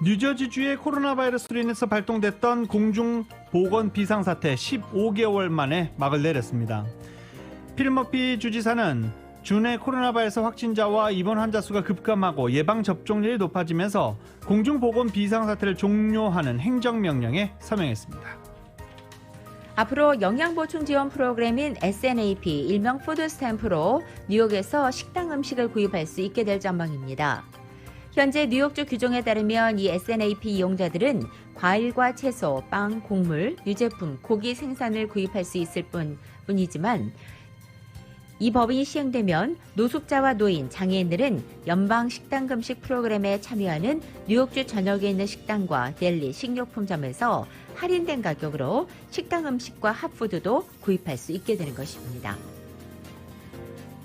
뉴저지주의 코로나 바이러스로 인해서 발동됐던 공중보건 비상사태 15개월 만에 막을 내렸습니다. 필 머피 주지사는 주내 코로나 바이러스 확진자와 입원 환자 수가 급감하고 예방접종률이 높아지면서 공중보건 비상사태를 종료하는 행정명령에 서명했습니다. 앞으로 영양보충 지원 프로그램인 SNAP, 일명 푸드 스탬프로 뉴욕에서 식당 음식을 구입할 수 있게 될 전망입니다. 현재 뉴욕주 규정에 따르면 이 SNAP 이용자들은 과일과 채소, 빵, 곡물, 유제품, 고기 생산을 구입할 수 있을 뿐이지만 이 법이 시행되면 노숙자와 노인, 장애인들은 연방 식당 금식 프로그램에 참여하는 뉴욕주 전역에 있는 식당과 델리, 식료품점에서 할인된 가격으로 식당 음식과 핫푸드도 구입할 수 있게 되는 것입니다.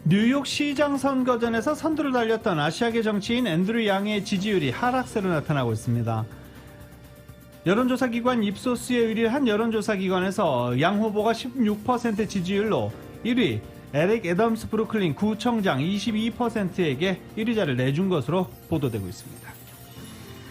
뉴욕 시장 선거전에서 선두를 달렸던 아시아계 정치인 앤드류 양의 지지율이 하락세로 나타나고 있습니다. 여론조사기관 입소스에 의뢰한 한 여론조사기관에서 양 후보가 16% 지지율로 1위, 에릭 애덤스 브루클린 구청장 22%에게 1위자를 내준 것으로 보도되고 있습니다.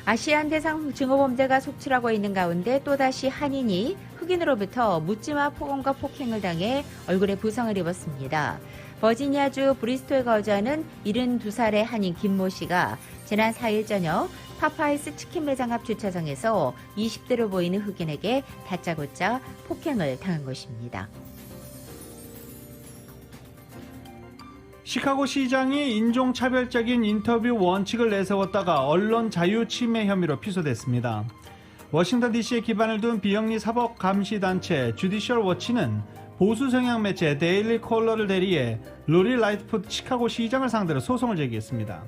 아시안 대상 증오범죄가 속출하고 있는 가운데 또다시 한인이 흑인으로부터 묻지마 폭언과 폭행을 당해 얼굴에 부상을 입었습니다. 버지니아주 브리스톨에 거주하는 72살의 한인 김모 씨가 지난 4일 저녁 파파이스 치킨 매장 앞 주차장에서 20대로 보이는 흑인에게 다짜고짜 폭행을 당한 것입니다. 시카고 시장이 인종차별적인 인터뷰 원칙을 내세웠다가 언론 자유 침해 혐의로 피소됐습니다. 워싱턴 DC에 기반을 둔 비영리 사법 감시 단체 주디셜 워치는 보수 성향 매체 데일리 콜러를 대리해 로리 라이트푸드 시카고 시장을 상대로 소송을 제기했습니다.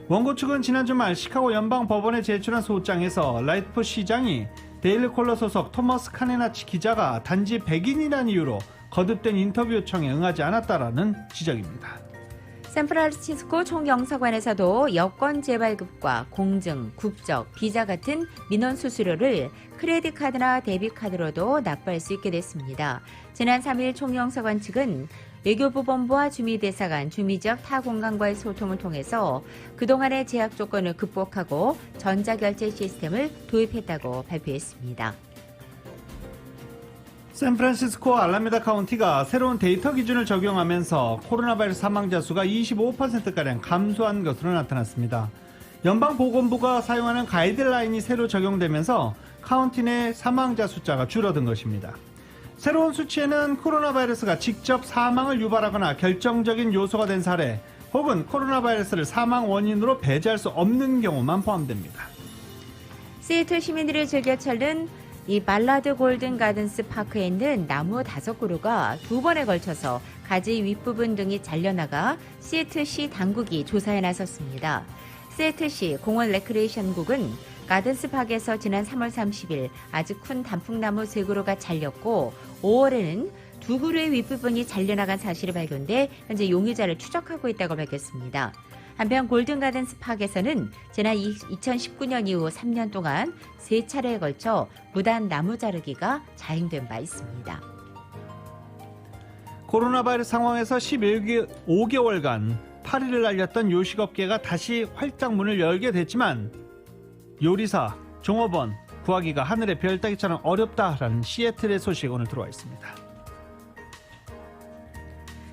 원고 측은 지난 주말 시카고 연방 법원에 제출한 소장에서 라이트푸드 시장이 데일리 콜러 소속 토머스 카네나치 기자가 단지 백인이라는 이유로 거듭된 인터뷰 요청에 응하지 않았다라는 지적입니다. 샌프란시스코 총영사관에서도 여권 재발급과 공증, 국적, 비자 같은 민원 수수료를 크레딧 카드나 데뷔 카드로도 납부할 수 있게 됐습니다. 지난 3일 총영사관 측은 외교부 본부와 주미대사관, 주미지역 타 공간과의 소통을 통해서 그동안의 제약 조건을 극복하고 전자결제 시스템을 도입했다고 발표했습니다. 샌프란시스코 알라메다 카운티가 새로운 데이터 기준을 적용하면서 코로나 바이러스 사망자 수가 25%가량 감소한 것으로 나타났습니다. 연방보건부가 사용하는 가이드라인이 새로 적용되면서 카운티 내 사망자 숫자가 줄어든 것입니다. 새로운 수치에는 코로나 바이러스가 직접 사망을 유발하거나 결정적인 요소가 된 사례 혹은 코로나 바이러스를 사망 원인으로 배제할 수 없는 경우만 포함됩니다. 시애틀 시민들이 즐겨 찾는 이 발라드 골든 가든스 파크에 있는 나무 5그루가 2번에 걸쳐서 가지 윗부분 등이 잘려나가 시애틀시 당국이 조사에 나섰습니다. 시애틀시 공원 레크레이션국은 가든스 파크에서 지난 3월 30일 아주 큰 단풍나무 3그루가 잘렸고 5월에는 2그루의 윗부분이 잘려나간 사실이 발견돼 현재 용의자를 추적하고 있다고 밝혔습니다. 한편 골든가든스 파크에서는 지난 2019년 이후 3년 동안 3차례에 걸쳐 무단 나무 자르기가 자행된 바 있습니다. 코로나 바이러스 상황에서 5개월간 파리를 알렸던 요식업계가 다시 활짝 문을 열게 됐지만 요리사, 종업원 구하기가 하늘의 별 따기처럼 어렵다라는 시애틀의 소식 오늘 들어와 있습니다.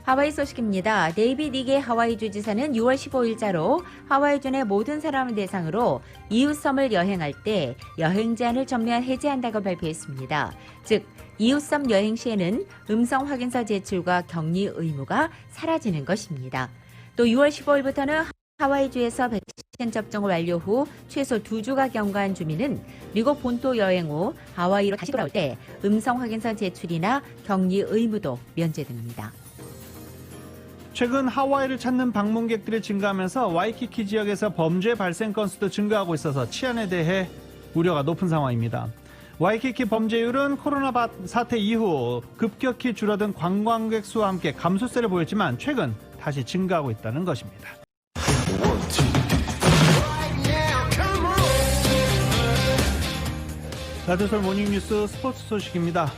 하와이 소식입니다. 데이빗 이게 하와이주 지사는 6월 15일자로 하와이주 내 모든 사람을 대상으로 이웃섬을 여행할 때 여행 제한을 전면 해제한다고 발표했습니다. 즉 이웃섬 여행 시에는 음성 확인서 제출과 격리 의무가 사라지는 것입니다. 또 6월 15일부터는 하와이주에서 백신 접종을 완료 후 최소 2주가 경과한 주민은 미국 본토 여행 후 하와이로 다시 돌아올 때 음성 확인서 제출이나 격리 의무도 면제됩니다. 최근 하와이를 찾는 방문객들이 증가하면서 와이키키 지역에서 범죄 발생 건수도 증가하고 있어서 치안에 대해 우려가 높은 상황입니다. 와이키키 범죄율은 코로나 사태 이후 급격히 줄어든 관광객 수와 함께 감소세를 보였지만 최근 다시 증가하고 있다는 것입니다. 라디오솔 모닝뉴스 스포츠 소식입니다.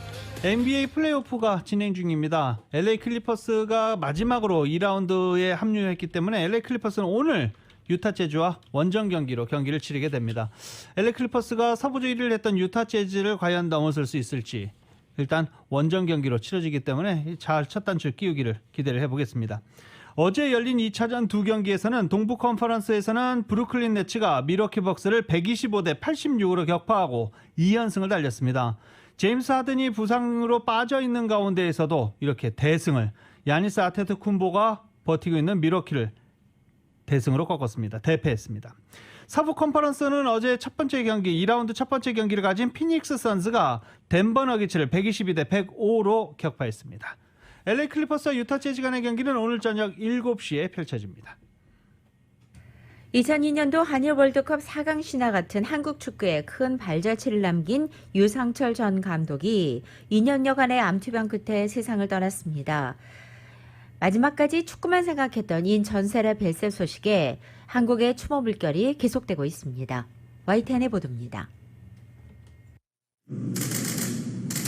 NBA 플레이오프가 진행 중입니다. LA 클리퍼스가 마지막으로 2라운드에 합류했기 때문에 LA 클리퍼스는 오늘 유타 재즈와 원정 경기로 경기를 치르게 됩니다. LA 클리퍼스가 서부주 1위를 했던 유타 재즈를 과연 넘어설 수 있을지 일단 원정 경기로 치러지기 때문에 잘 첫 단추 끼우기를 기대를 해보겠습니다. 어제 열린 2차전 두 경기에서는 동부 컨퍼런스에서는 브루클린 네츠가 밀워키 벅스를 125대 86으로 격파하고 2연승을 달렸습니다. 제임스 하든이 부상으로 빠져있는 가운데에서도 이렇게 대승을 야니스 아테토쿤보가 버티고 있는 밀워키를 대승으로 꺾었습니다. 대패했습니다. 서부 컨퍼런스는 어제 첫 번째 경기 2라운드 첫 번째 경기를 가진 피닉스 선즈가 덴버 너기츠를 122대 105로 격파했습니다. LA 클리퍼스와 유타 재즈 간의 경기는 오늘 저녁 7시에 펼쳐집니다. 2002년도 한일 월드컵 4강 신화 같은 한국 축구에 큰 발자취를 남긴 유상철 전 감독이 2년여간의 암투병 끝에 세상을 떠났습니다. 마지막까지 축구만 생각했던 인 전세라 벨셉 소식에 한국의 추모 물결이 계속되고 있습니다. YTN의 보도입니다.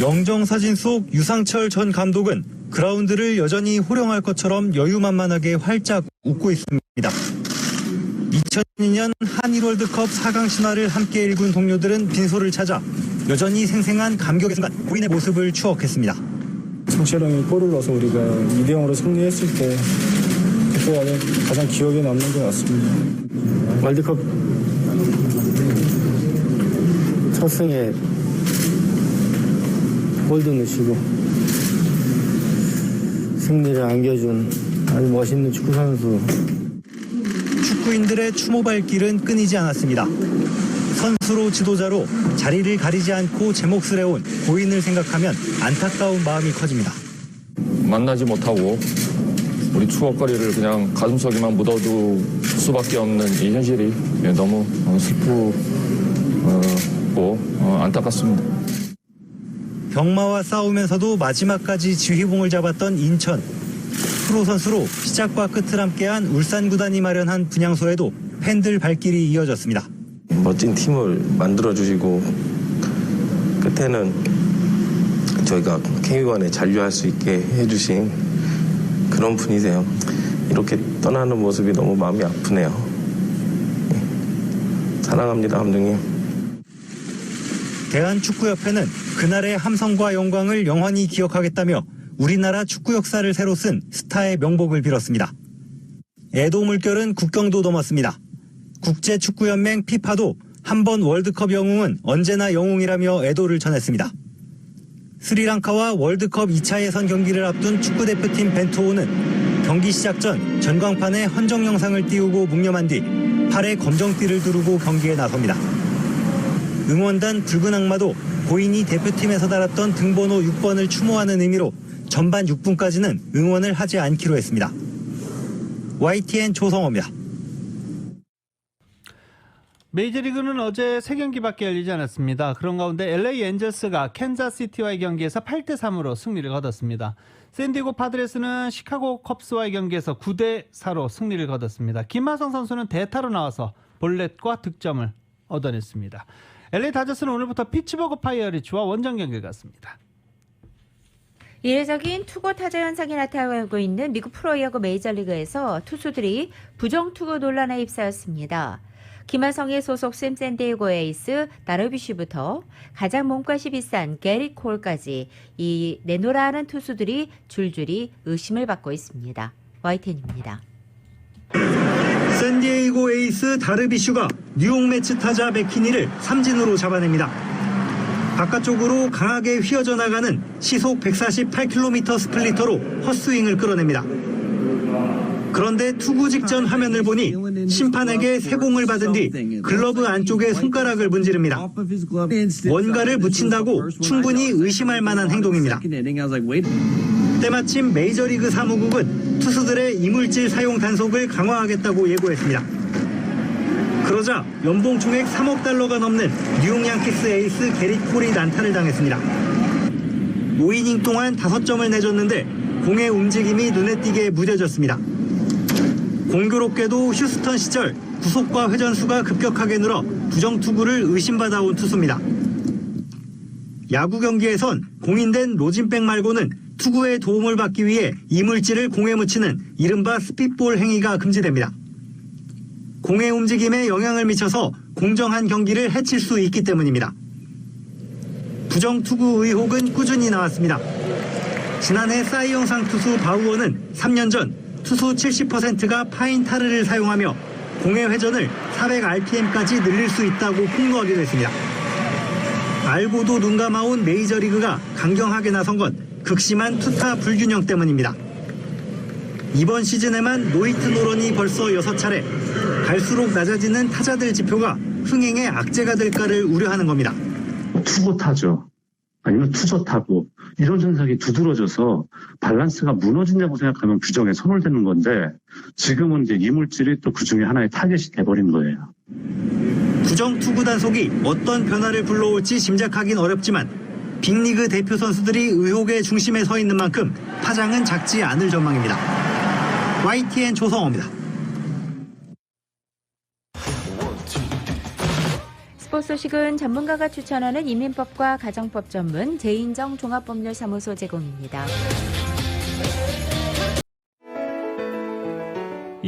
영정사진 속 유상철 전 감독은 그라운드를 여전히 호령할 것처럼 여유만만하게 활짝 웃고 있습니다. 2002년 한일 월드컵 4강 신화를 함께 읽은 동료들은 빈소를 찾아 여전히 생생한 감격의 순간 고인의 모습을 추억했습니다. 성철 형이 골을 넣어서 우리가 2대0으로 승리했을 때 그때가 가장 기억에 남는 것 같습니다. 월드컵 첫 승에 골도 넣으시고 승리를 안겨준 아주 멋있는 축구 선수. 축구인들의 추모 발길은 끊이지 않았습니다. 선수로 지도자로 자리를 가리지 않고 제 몫을 해온 고인을 생각하면 안타까운 마음이 커집니다. 만나지 못하고 우리 추억거리를 그냥 가슴속에만 묻어둘 수밖에 없는 이 현실이 너무 슬프고 안타깝습니다. 병마와 싸우면서도 마지막까지 지휘봉을 잡았던 인천. 프로 선수로 시작과 끝을 함께한 울산 구단이 마련한 분향소에도 팬들 발길이 이어졌습니다. 멋진 팀을 만들어주시고 끝에는 저희가 K1에 잔류할 수 있게 해주신 그런 분이세요. 이렇게 떠나는 모습이 너무 마음이 아프네요. 사랑합니다, 감독님. 대한축구협회는 그날의 함성과 영광을 영원히 기억하겠다며 우리나라 축구 역사를 새로 쓴 스타의 명복을 빌었습니다. 애도 물결은 국경도 넘었습니다. 국제축구연맹 피파도 한 번 월드컵 영웅은 언제나 영웅이라며 애도를 전했습니다. 스리랑카와 월드컵 2차 예선 경기를 앞둔 축구대표팀 벤투호는 경기 시작 전 전광판에 헌정 영상을 띄우고 묵념한 뒤 팔에 검정띠를 두르고 경기에 나섭니다. 응원단 붉은 악마도 고인이 대표팀에서 달았던 등번호 6번을 추모하는 의미로 전반 6분까지는 응원을 하지 않기로 했습니다. YTN 조성호입니다. 메이저리그는 어제 3경기밖에 열리지 않았습니다. 그런 가운데 LA 엔젤스가 캔자스시티와의 경기에서 8대3으로 승리를 거뒀습니다. 샌디에고 파드레스는 시카고 컵스와의 경기에서 9대4로 승리를 거뒀습니다. 김하성 선수는 대타로 나와서 볼넷과 득점을 얻어냈습니다. LA 다저스는 오늘부터 피츠버그 파이어리츠와 원정 경기를 갖습니다. 이례적인 투고 타자 현상이 나타나고 있는 미국 프로야구 메이저리그에서 투수들이 부정투구 논란에 휩싸였습니다. 김하성의 소속 샌디에고 에이스 다르비쉬부터 가장 몸값이 비싼 게리 콜까지 이 내노라 하는 투수들이 줄줄이 의심을 받고 있습니다. YTN입니다. 샌디에이고 에이스 다르비슈가 뉴욕 매츠 타자 맥키니를 삼진으로 잡아냅니다. 바깥쪽으로 강하게 휘어져 나가는 시속 148km 스플리터로 헛스윙을 끌어냅니다. 그런데 투구 직전 화면을 보니 심판에게 세공을 받은 뒤 글러브 안쪽에 손가락을 문지릅니다. 뭔가를 묻힌다고 충분히 의심할 만한 행동입니다. 때마침 메이저리그 사무국은 투수들의 이물질 사용 단속을 강화하겠다고 예고했습니다. 그러자 연봉 총액 3억 달러가 넘는 뉴욕 양키스 에이스 게릿 콜이 난타를 당했습니다. 5이닝 동안 5점을 내줬는데 공의 움직임이 눈에 띄게 무뎌졌습니다. 공교롭게도 휴스턴 시절 구속과 회전수가 급격하게 늘어 부정투구를 의심받아온 투수입니다. 야구 경기에선 공인된 로진백 말고는 투구에 도움을 받기 위해 이물질을 공에 묻히는 이른바 스핏볼 행위가 금지됩니다. 공의 움직임에 영향을 미쳐서 공정한 경기를 해칠 수 있기 때문입니다. 부정투구 의혹은 꾸준히 나왔습니다. 지난해 사이영상 투수 바우어는 3년 전 투수 70%가 파인타르를 사용하며 공의 회전을 400rpm까지 늘릴 수 있다고 폭로하기도 했습니다. 알고도 눈 감아온 메이저리그가 강경하게 나선 건 극심한 투타 불균형 때문입니다. 이번 시즌에만 노히트 노런이 벌써 6차례, 갈수록 낮아지는 타자들 지표가 흥행의 악재가 될까를 우려하는 겁니다. 투고 타죠. 아니면 투저 타고 이런 현상이 두드러져서 밸런스가 무너진다고 생각하면 규정에 손을 대는 건데 지금은 이제 이물질이 또 그중에 하나의 타겟이 돼버린 거예요. 부정투구 단속이 어떤 변화를 불러올지 짐작하긴 어렵지만 빅리그 대표 선수들이 의혹의 중심에 서 있는 만큼 파장은 작지 않을 전망입니다. YTN 조성호입니다. 스포츠 소식은 전문가가 추천하는 이민법과 가정법 전문 재인정 종합법률사무소 제공입니다.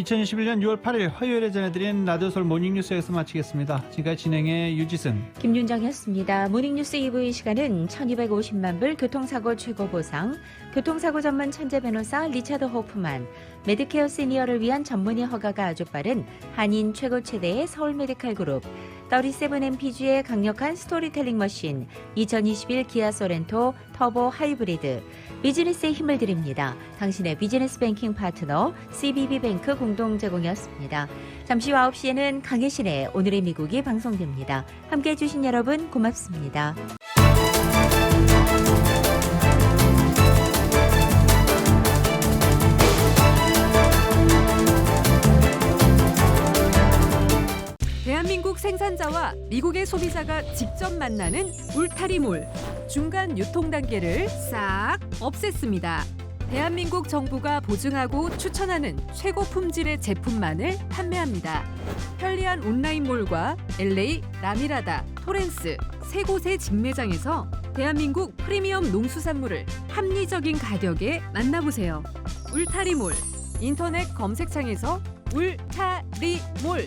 2021년 6월 8일 화요일에 전해드린 라디오 서울 모닝뉴스 여기서 마치겠습니다. 지금까지 진행의 유지승, 김윤정이었습니다. 모닝뉴스 2부 이 시간은 1250만 불 교통사고 최고보상, 교통사고 전문 천재 변호사 리차드 호프만, 메디케어 시니어를 위한 전문의 허가가 아주 빠른 한인 최고 최대의 서울 메디칼 그룹, 37MPG의 강력한 스토리텔링 머신, 2021 기아 소렌토 터보 하이브리드, 비즈니스에 힘을 드립니다. 당신의 비즈니스 뱅킹 파트너 CBB뱅크 공동 제공이었습니다. 잠시 후 9시에는 강혜신의 오늘의 미국이 방송됩니다. 함께해 주신 여러분 고맙습니다. 대한민국 생산자와 미국의 소비자가 직접 만나는 울타리몰. 중간 유통 단계를 싹 없앴습니다. 대한민국 정부가 보증하고 추천하는 최고 품질의 제품만을 판매합니다. 편리한 온라인몰과 LA, 라미라다, 토렌스 세 곳의 직매장에서 대한민국 프리미엄 농수산물을 합리적인 가격에 만나보세요. 울타리몰. 인터넷 검색창에서 울타리몰